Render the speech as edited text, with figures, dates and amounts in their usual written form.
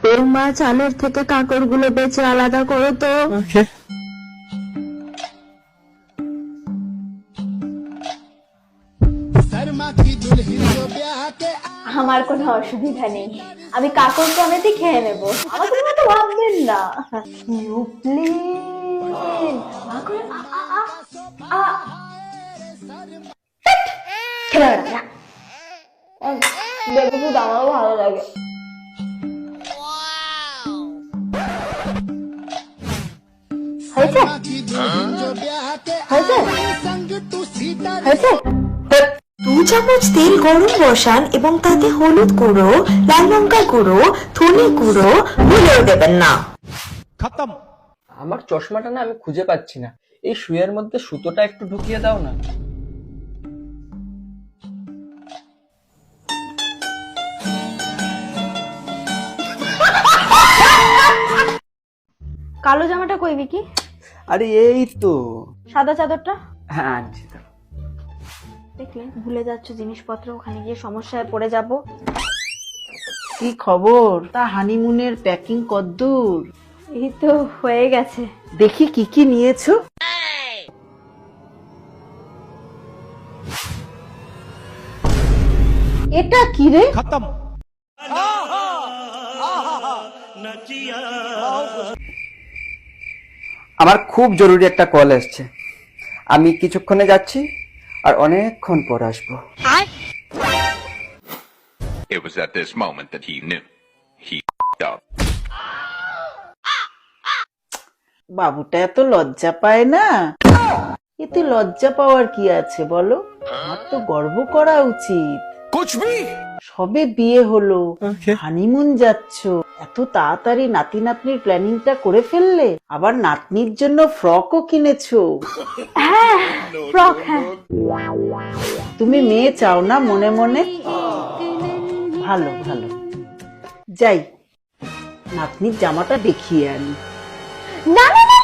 তোর মা চালের থেকে কাঁকড় গুলো বেছে আলাদা করো তো। আমার কোনো অসুবিধা নেই, আমি কাকুর কমেতে খেয়ে নেব, আমার কোনো মতো ভাববেন না। দেখো শুধু আমারও ভালো লাগে। হয়েছে হয়েছে হয়েছে। 2 চামচ তেল গরম বসান এবং তাতে হলুদ গুঁড়ো, লাল লঙ্কার গুঁড়ো, ধনে গুঁড়ো ভুলেও দেবেন না। খতম। আমার চশমাটা না আমি খুঁজে পাচ্ছি না, এই শুয়ের মধ্যে সুতোটা একটু ঢুকিয়ে দাও না। কালো জামাটা কই বিকি? আরে এই তো। সাদা চাদরটা? হ্যাঁ আনছি তো। দেখলে ভুলে যাচ্ছ জিনিসপত্র, ওখানে গিয়ে সমস্যায় পড়ে যাব। কি খবর? তা হানিমুনের প্যাকিং কদ্দূর? এই তো হয়ে গেছে। দেখি কি কি নিয়েছো। এটা কি রে? খতম। আমার খুব জরুরি একটা কল এসছে, আমি কিছুক্ষণে যাচ্ছি আর অনেকক্ষণ পর আসবো। It was at this moment that he knew. He up. বাবুটা এত লজ্জা পায় না। এতে লজ্জা পাওয়ার কি আছে বলো? আমার তো গর্ব করা উচিত। সবে বিয়ে হলো, হানিমুন যাচ্ছ, এত তাড়াতাড়ি নাতি নাতনির প্ল্যানিংটা করে ফেললে। আবার নাতনির জন্য ফ্রকও কিনেছো। হ্যাঁ ফ্রক। হ্যাঁ তুমি মেয়ে চাও না মনে মনে? ভালো ভালো, যাই নাতনির জামাটা দেখিয়ে আনি। না না না